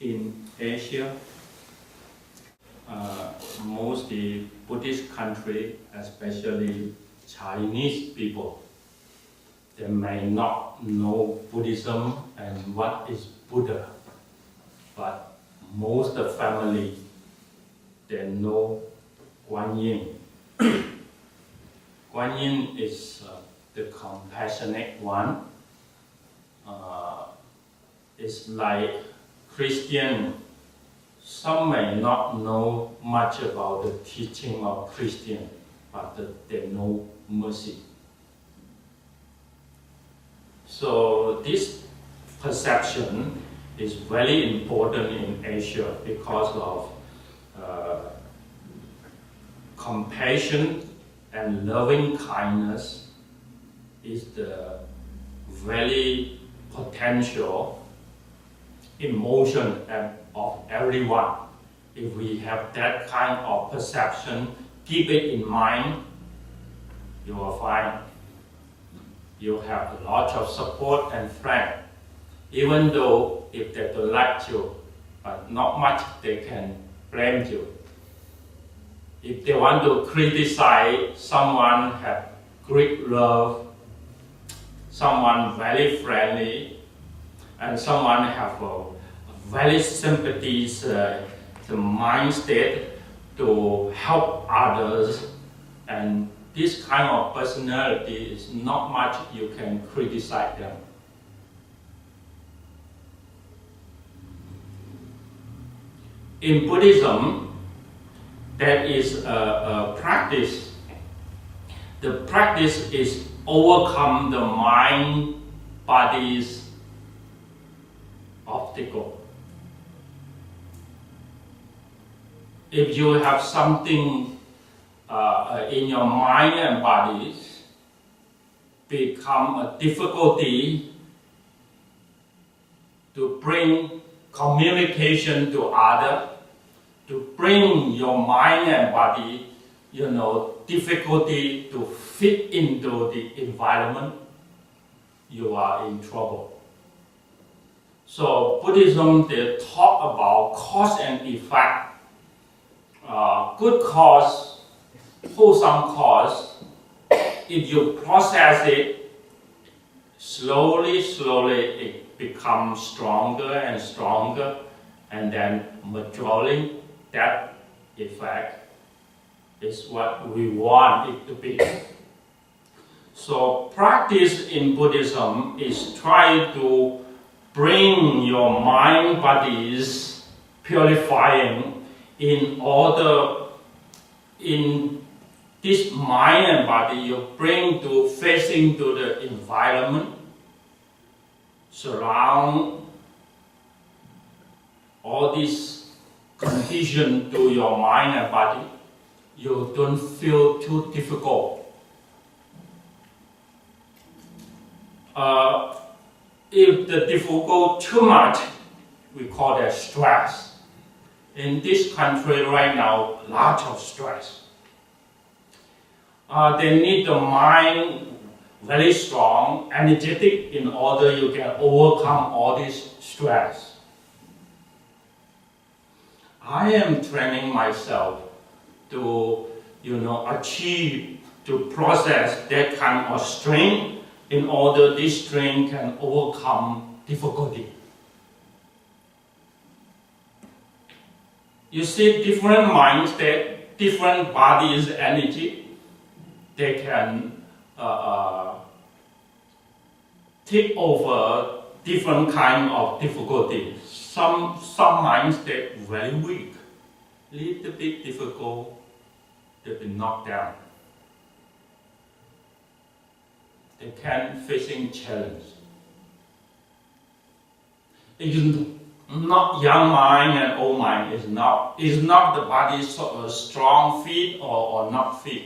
in Asia, mostly Buddhist country, especially Chinese people, they may not know Buddhism and what is Buddha, but most of the family, they know Guanyin. Guanyin is the compassionate one. It's like Christian. Some may not know much about the teaching of Christian, but they know mercy. So this perception is very important in Asia because of compassion and loving kindness is the very potential emotion of everyone. If we have that kind of perception, keep it in mind, you will find you have a lot of support and friends. Even though if they don't like you, but not much they can blame you. If they want to criticize someone, have great love, someone very friendly, and someone have a very sympathies, the mind state to help others, and this kind of personality is not much you can criticize them. In Buddhism, there is a practice. The practice is overcome the mind, body's obstacle. If you have something in your mind and bodies become a difficulty to bring communication to others, to bring your mind and body, difficulty to fit into the environment, you are in trouble. So Buddhism, they talk about cause and effect. Good cause, wholesome cause, if you process it, slowly it becomes stronger and stronger, and then maturing that effect is what we want it to be. So practice in Buddhism is try to bring your mind bodies purifying in order in this mind and body you bring to facing to the environment, surround all these conditions to your mind and body, you don't feel too difficult. If the difficult too much, we call that stress. In this country right now, lots of stress. They need the mind very strong, energetic in order you can overcome all this stress. I am training myself to, achieve, to process that kind of strength in order this strength can overcome difficulty. You see, different mindset, different bodies' energy, they can take over different kind of difficulties. Some mindset very weak, little bit difficult, they've been knocked down. They can't facing challenge. It's not young mind and old mind. It's not the body strong, fit or not fit.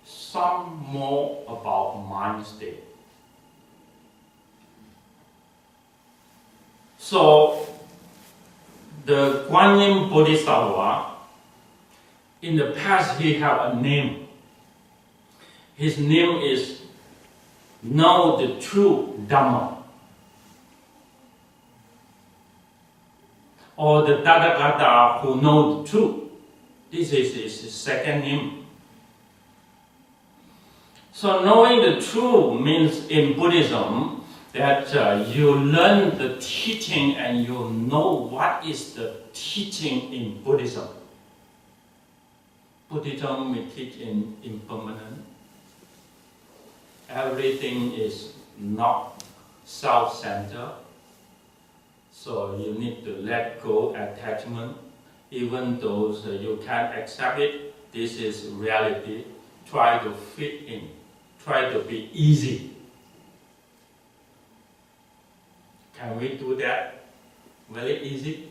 Some more about mind state. So the Guanyin Bodhisattva, in the past he had a name. His name is Know the True Dharma. or the Tathagata who know the truth. This is his second name. So knowing the truth means in Buddhism that you learn the teaching and you know what is the teaching in Buddhism. Buddhism we teach in impermanent. Everything is not self-centered. So you need to let go attachment. Even though you can't accept it, this is reality. Try to fit in. Try to be easy. Can we do that? Very easy.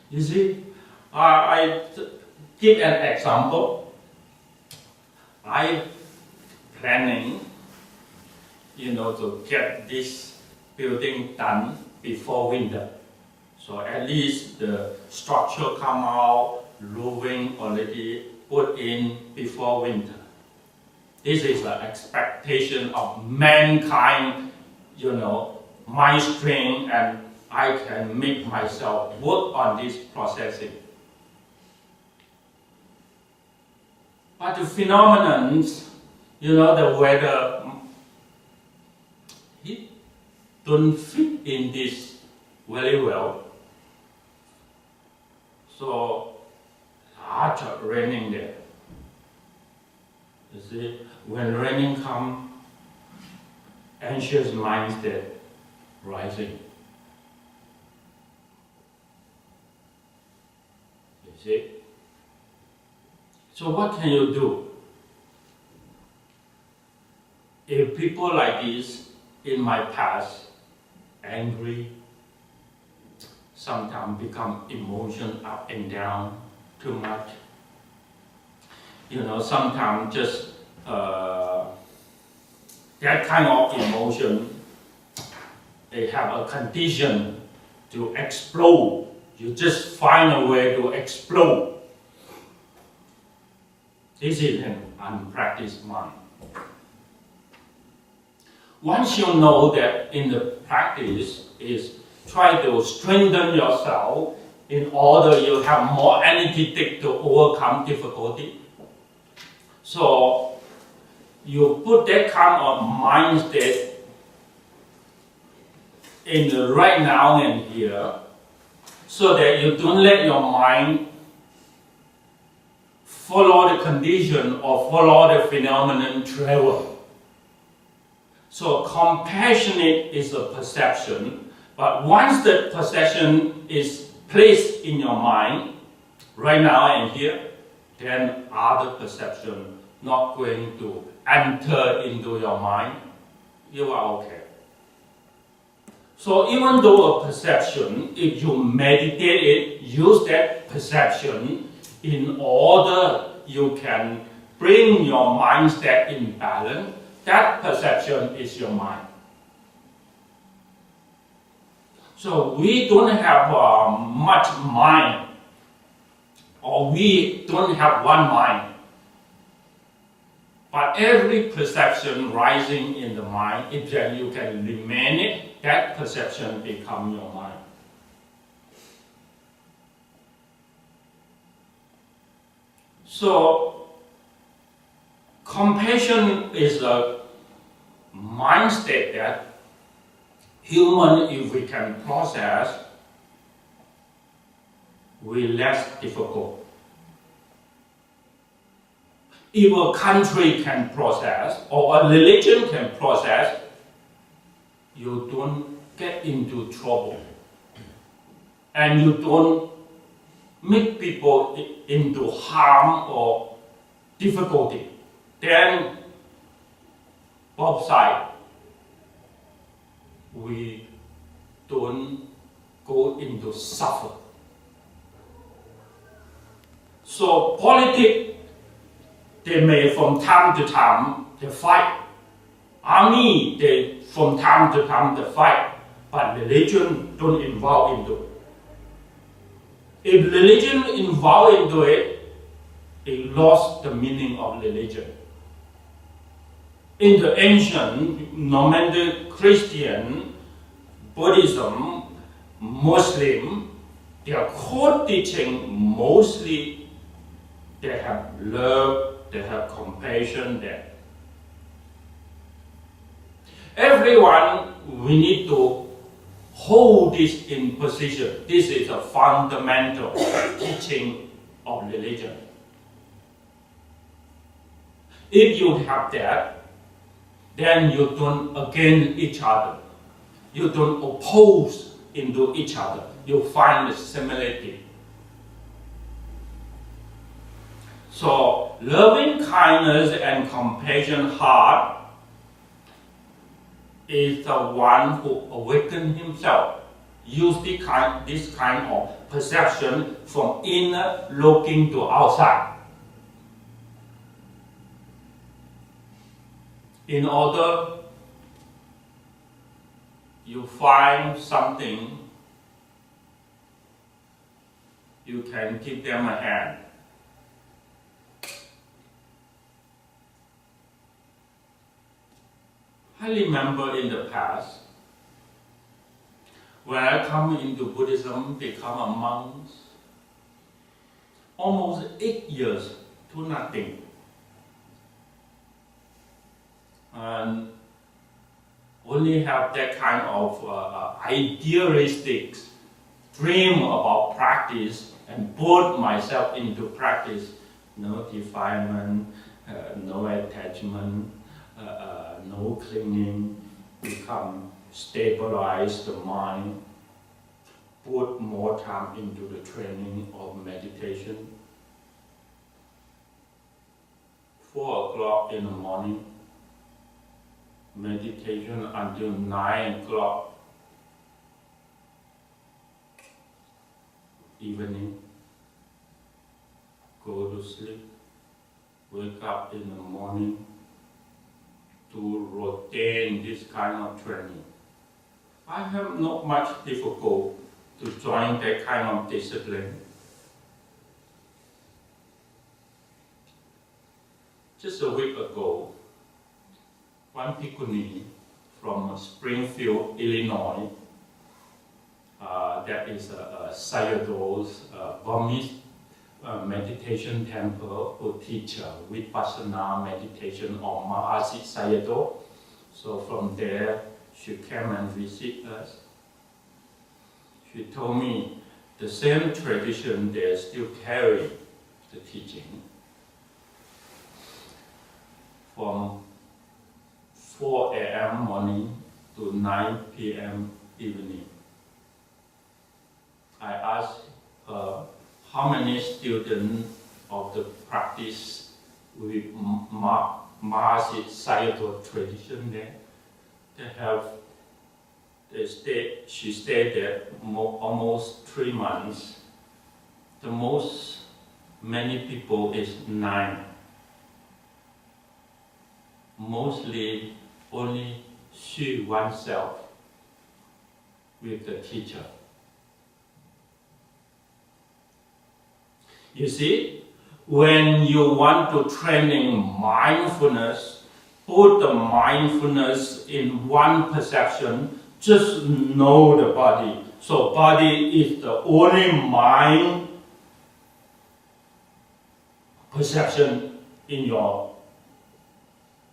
You see, I give an example. I'm planning, to get this building done before winter. So at least the structure come out, roofing already put in before winter. This is the expectation of mankind, my strength, and I can make myself work on this processing. But the phenomenon, the weather, it don't fit in this very well. So, lots of raining there. You see, when raining comes, anxious mindset rising. You see? So what can you do? If people like this in my past, angry, sometimes become emotion up and down too much. Sometimes just that kind of emotion, they have a condition to explode. You just find a way to explode. This is an unpracticed mind. Once you know that in the practice is try to strengthen yourself in order you have more energetic to overcome difficulty. So you put that kind of mindset in the right now and here, so that you don't let your mind follow the condition or follow the phenomenon travel. So compassionate is a perception, but once the perception is placed in your mind, right now and here, then other perception not going to enter into your mind, you are okay. So even though a perception, if you meditate it, use that perception in order you can bring your mindset in balance, that perception is your mind. So we don't have much mind, or we don't have one mind. But every perception rising in the mind, if you can remain it, that perception becomes your mind. So, compassion is a mindset that human, if we can process, will less difficult. If a country can process, or a religion can process, you don't get into trouble. And you don't make people into harm or difficulty. Then, both sides, we don't go into suffer. So, politics, they may from time to time they fight. Army, they from time to time they fight. But religion don't involve into it. If religion involved into it, it lost the meaning of religion. In the ancient, no matter Christian, Buddhism, Muslim, their core teaching mostly they have love, they have compassion there. Everyone, we need to hold this in position. This is a fundamental teaching of religion. If you have that, then you don't against each other. You don't oppose into each other. You find the similarity. So, loving kindness and compassion heart is the one who awakens himself. Use this kind of perception from inner looking to outside. In order you find something, you can give them a hand. I remember in the past, when I come into Buddhism, become a monk, almost 8 years to nothing. And only have that kind of idealistic dream about practice and put myself into practice. No defilement, no attachment, no clinging, become stabilize the mind, put more time into the training of meditation. 4 o'clock in the morning, meditation until 9 o'clock evening, go to sleep, wake up in the morning, to retain this kind of training. I have not much difficulty to join that kind of discipline. Just a week ago, one bhikkhuni from Springfield, Illinois, that is a Sayadaw's Burmese meditation temple who teach Vipassana meditation on Mahasi Sayadaw. So from there, she came and visit us. She told me the same tradition they still carry the teaching. From 4 a.m. morning to 9 p.m. evening. I asked her how many students of the practice with Mahasi Sayadaw tradition there. She stayed there almost 3 months. The most many people is 9. Mostly only she oneself with the teacher. You see, when you want to training mindfulness, put the mindfulness in one perception, just know the body. So body is the only mind perception in your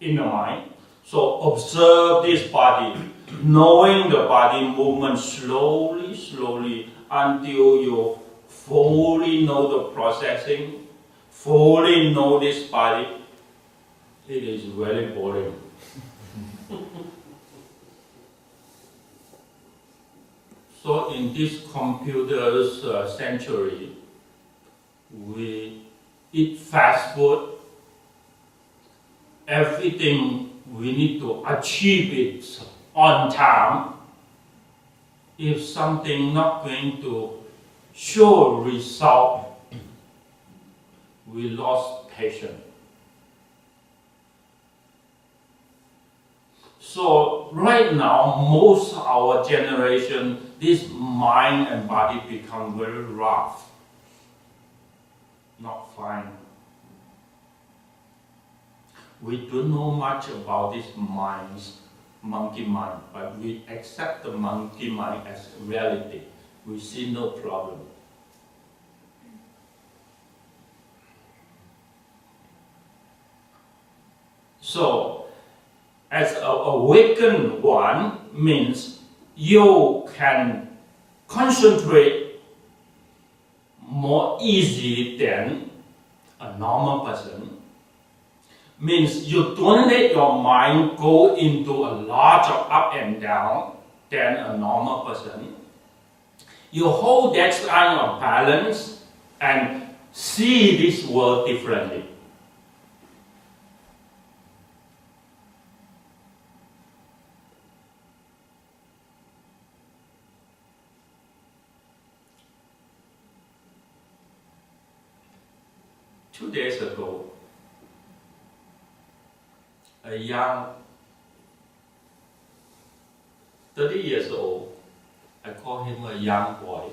inner mind. So observe this body, knowing the body movement slowly, slowly, until you fully know the processing, fully know this body. It is very boring. So in this computer's century, we eat fast food. Everything we need to achieve it on time. If something not going to show result, we lost patience. So right now, most of our generation, this mind and body become very rough, not fine. We don't know much about this minds, monkey mind, but we accept the monkey mind as reality. we see no problem. So, as an awakened one means you can concentrate more easy than a normal person. Means you don't let your mind go into a lot of up and down than a normal person. You hold that kind of balance and see this world differently. Two days ago, a young 30 years old, I call him a young boy,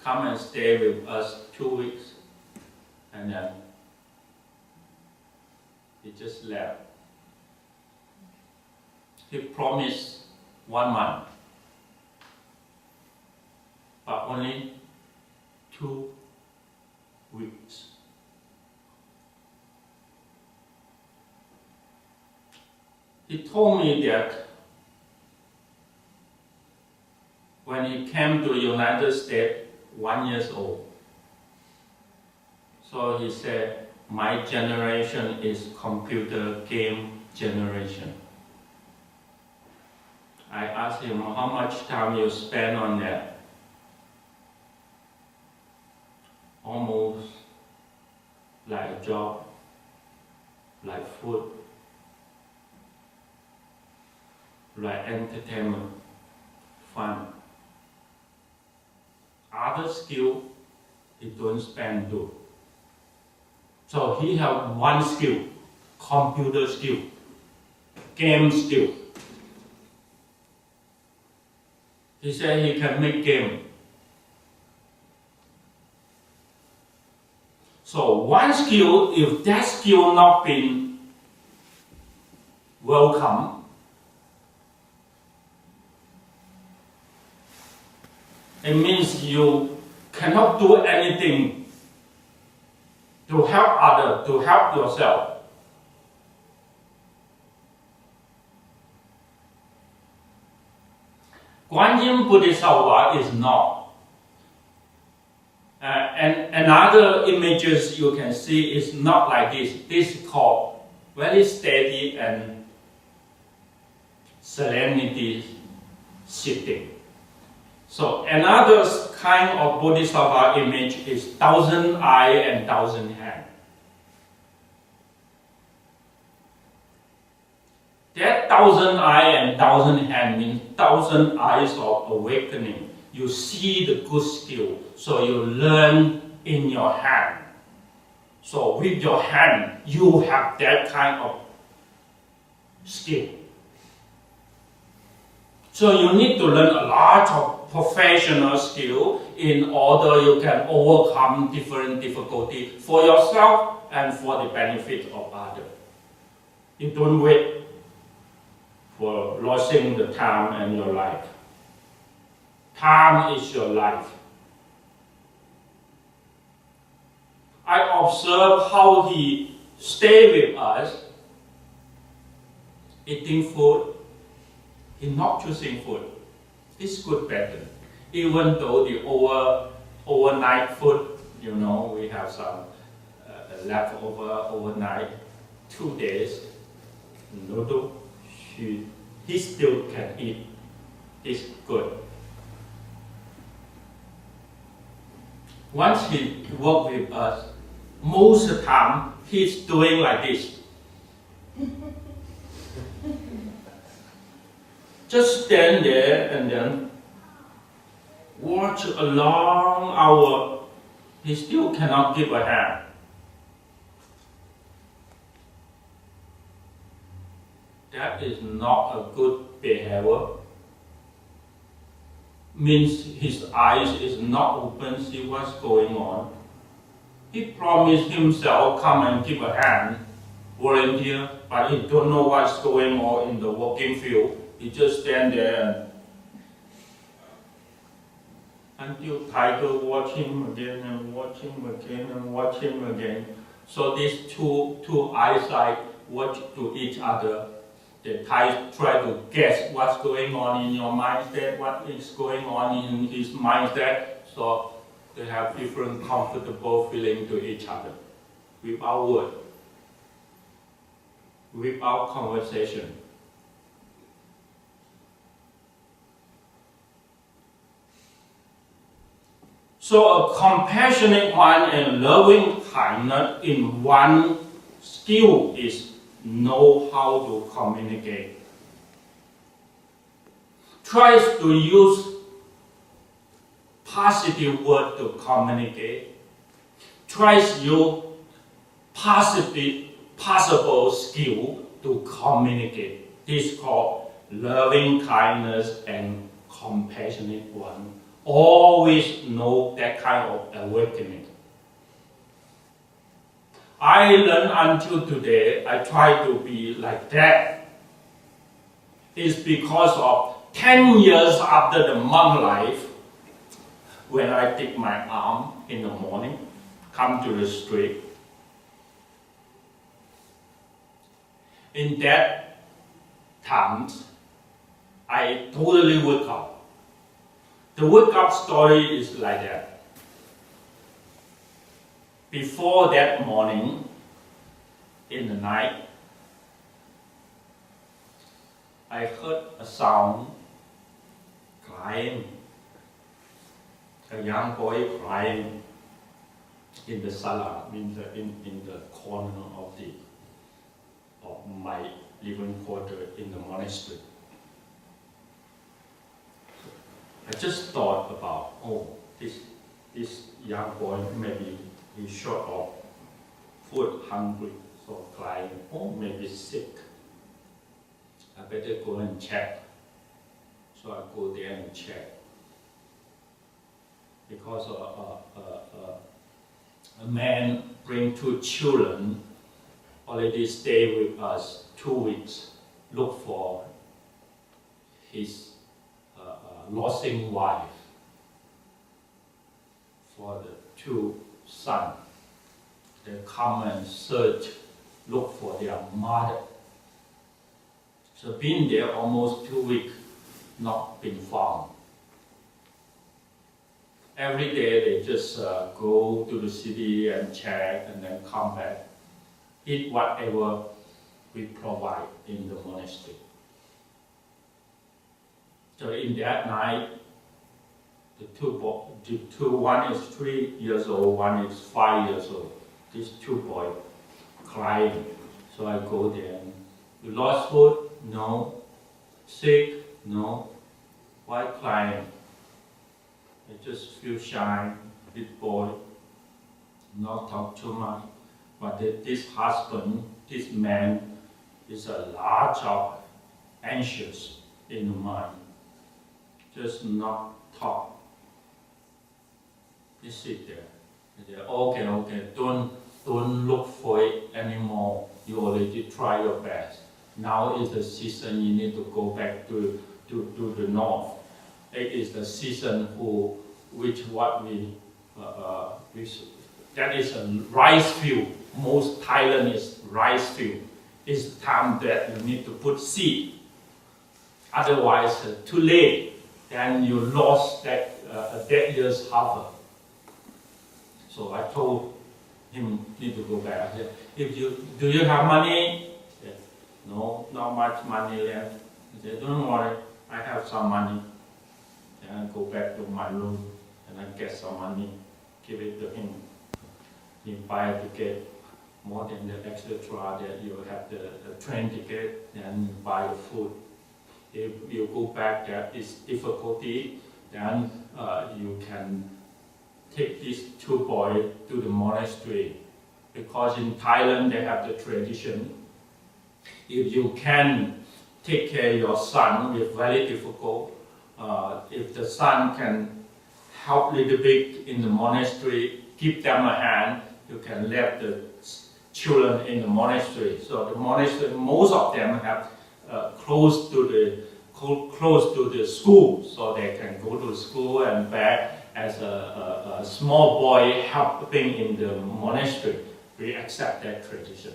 come and stay with us 2 weeks, and then he just left. He promised 1 month, but only 2 weeks. He told me that when he came to the United States, 1 year old. So he said, my generation is computer game generation. I asked him, how much time you spend on that? Almost like a job, like food, like entertainment, fun. Other skill, he don't spend do. So he have one skill, computer skill, game skill. He said he can make game. So one skill, if that skill not been welcome, it means you cannot do anything to help others, to help yourself. Guanyin Bodhisattva is not. And another images you can see is not like this. This is called very steady and serenity sitting. So another kind of Bodhisattva image is 1,000 eyes and 1,000 hands. That 1,000 eyes and 1,000 hands means 1,000 eyes of awakening. You see the good skill, so you learn in your hand. So with your hand, you have that kind of skill. So you need to learn a lot of professional skill in order you can overcome different difficulties for yourself and for the benefit of others. You don't wait for losing the time and your life. Time is your life. I observe how he stay with us, eating food. He's not choosing food. It's good pattern. Even though the overnight food, we have some leftover overnight, 2 days, noodle, he still can eat. It's good. Once he worked with us, most of the time he's doing like this. Just stand there and then watch a long hour. He still cannot give a hand. That is not a good behavior. Means his eyes is not open, see what's going on. He promised himself come and give a hand, volunteer, but he don't know what's going on in the working field. He just stand there and until tiger watch him again and watch him again and watch him again. So these two eyesight watch to each other. They try to guess what's going on in your mindset, what is going on in his mindset. So they have different comfortable feeling to each other without word, without conversation. So a compassionate one and loving kindness in one skill is know how to communicate. Tries to use positive word to communicate. Tries to use possible skill to communicate. This is called loving kindness and compassionate one. Always know that kind of awakening. I learned until today, I try to be like that. It's because of 10 years after the monk life, when I take my arm in the morning, come to the street. In that times, I totally wake up. The wake up story is like that. Before that morning, in the night, I heard a sound crying. A young boy crying in the sala, in the corner of my living quarter in the monastery. I just thought about, this young boy, maybe he's short of food, hungry, so crying, maybe sick. I better go and check. So I go there and check. Because a man bring 2 children, already stay with us 2 weeks, look for his losing wife, for the 2 sons. They come and search, look for their mother. So been there almost 2 weeks, not been found. Every day they just go to the city and check and then come back, eat whatever we provide in the monastery. So in that night, the two, one is 3 years old, one is 5 years old. These 2 boys crying. So I go there. You lost food? No. Sick? No. Why crying? I just feel shy, big boy, not talk too much. But this husband, this man, is a lot of anxious in the mind. Just not talk. Just sit there. Say, okay, don't look for it anymore. You already try your best. Now is the season you need to go back to the north. It is the season that is a rice field. Most Thailand is rice field. It's time that you need to put seed. Otherwise, too late. Then you lost that year's harvest. So I told him need to go back. I said, do you have money? He said, no, not much money left. He said, don't worry, I have some money. Then I go back to my room and I get some money, give it to him. He buy a ticket, more than the extra that you have the train ticket, then you buy the food. If you go back, there is difficulty, then you can take these 2 boys to the monastery. Because in Thailand, they have the tradition. If you can take care of your son, it's very difficult. If the son can help a little bit in the monastery, give them a hand, you can let the children in the monastery. So the monastery, most of them have close to the school, so they can go to school and back as a small boy helping in the monastery, we accept that tradition.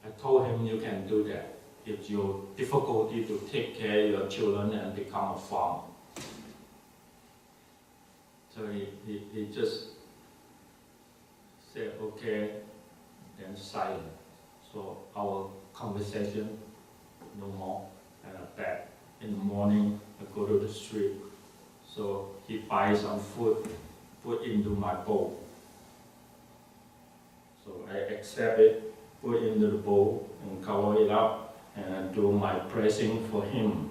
I told him, you can do that. It's your difficulty to take care of your children and become a farmer. So he just said, okay, then silent. So our conversation, no more. And I'm back in the morning, I go to the street. So he buys some food, put into my bowl. So I accept it, put into the bowl and cover it up and do my praising for him.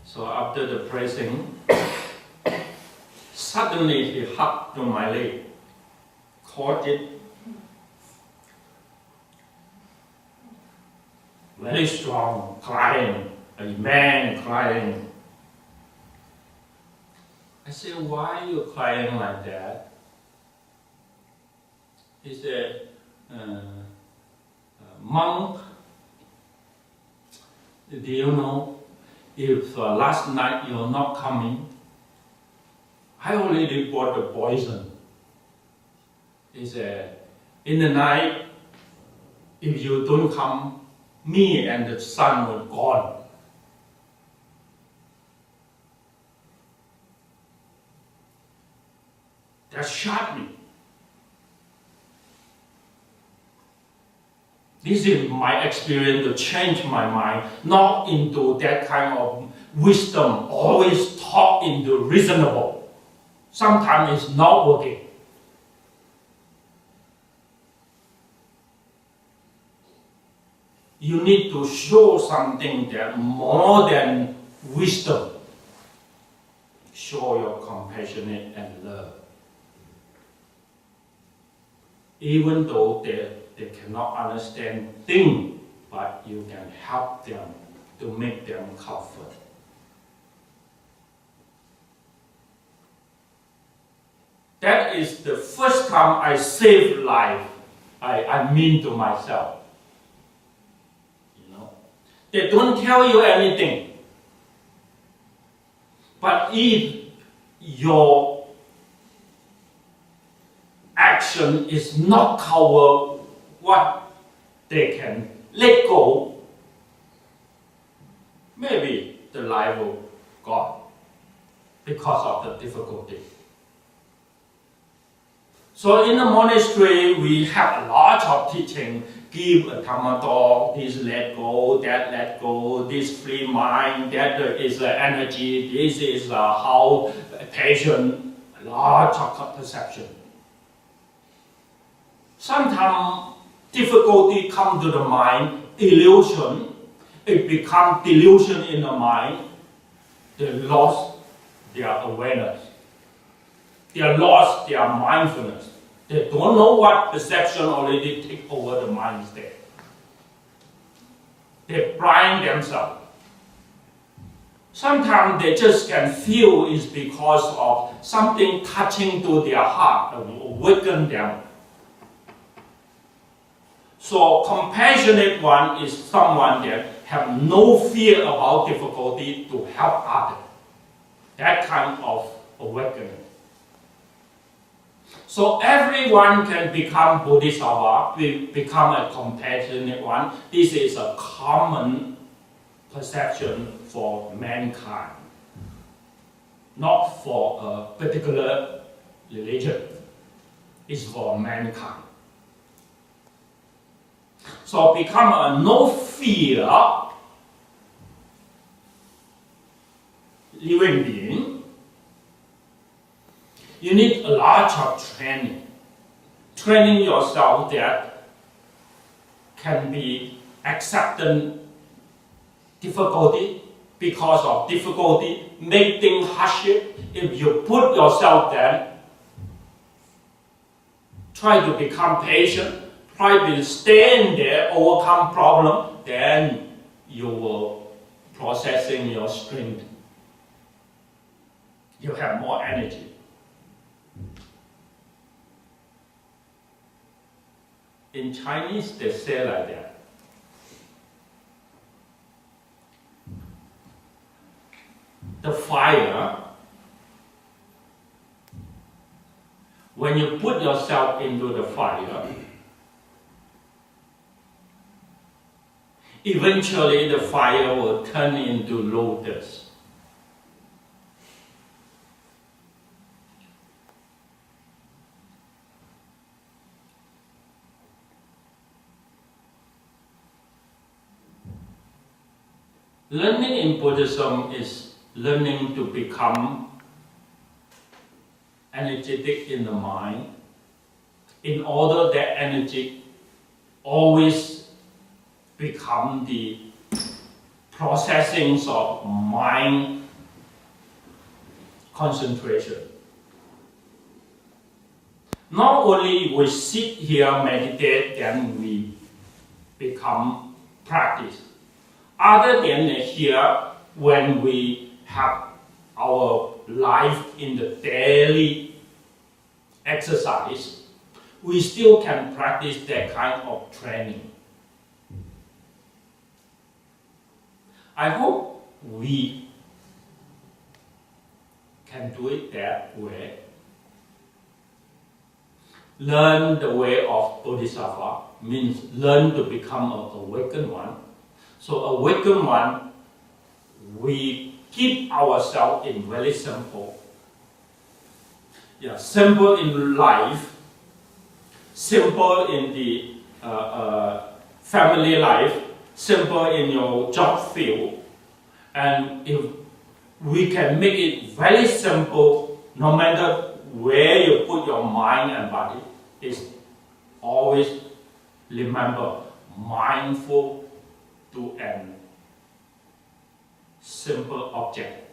So after the praising, suddenly he hugged to my leg, caught it very strong, crying, a man crying. I said, why are you crying like that? He said, monk, do you know, if last night you're not coming, I already bought the poison. He said, in the night, if you don't come, me and the son will gone. That shocked me. This is my experience to change my mind, not into that kind of wisdom, always talk into reasonable. Sometimes it's not working. You need to show something that more than wisdom. Show your compassionate and love. Even though they cannot understand things, but you can help them to make them comfort. That is the first time I saved life. I mean to myself. They don't tell you anything. But if your action is not cover what they can let go, maybe the life will go because of the difficulty. So in the monastery, we have a lot of teaching. Give a Dharma talk, this let go, that let go, this free mind, that is energy, this is how patient, a lot of perception. Sometimes difficulty come to the mind, illusion, it becomes delusion in the mind, they lost their awareness. They lost their mindfulness. They don't know what perception already take over the mind state. They blind themselves. Sometimes they just can feel it's because of something touching to their heart, awaken them. So compassionate one is someone that have no fear about difficulty to help others. That kind of awakening. So everyone can become Bodhisattva, become a compassionate one. This is a common perception for mankind, not for a particular religion. It's for mankind. So become a no fear living being. You need a lot of training. Training yourself that can be accepting difficulty. Because of difficulty, make things hardship. If you put yourself there, try to become patient, try to stay in there, overcome problem, then you will processing your strength. You have more energy. In Chinese, they say like that. the fire, when you put yourself into the fire, eventually the fire will turn into lotus. Learning in Buddhism is learning to become energetic in the mind in order that energy always become the processings of mind concentration. Not only we sit here, meditate, then we become practice. Other than here, when we have our life in the daily exercise, we still can practice that kind of training. I hope we can do it that way. Learn the way of Bodhisattva means learn to become an awakened one. So awakened one, we keep ourselves in very simple. Simple in life, simple in the family life, simple in your job field. And if we can make it very simple, no matter where you put your mind and body, is always remember mindful to an simple object.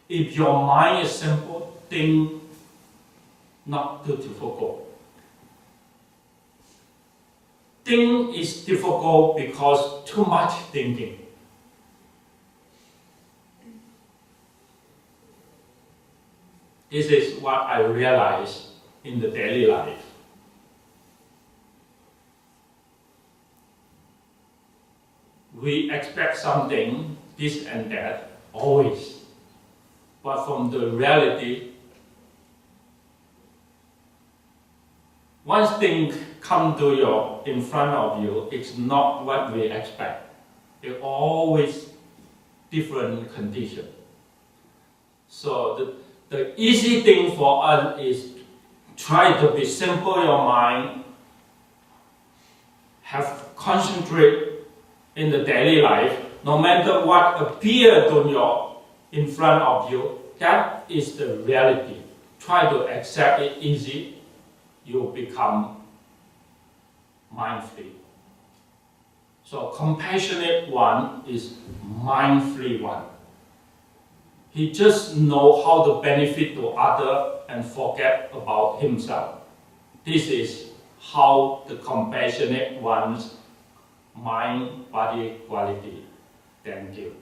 If your mind is simple, think not too difficult. Think is difficult because too much thinking. This is what I realize in the daily life. We expect something, this and that, always. But from the reality, once things come to you in front of you, it's not what we expect. It's always different condition. So the easy thing for us is try to be simple your mind, have concentrate in the daily life, no matter what appears to you in front of you, that is the reality. Try to accept it easy, you become mind-free. So compassionate one is mind-free one. He just knows how to benefit to others and forget about himself. This is how the compassionate one's mind-body quality. Thank you.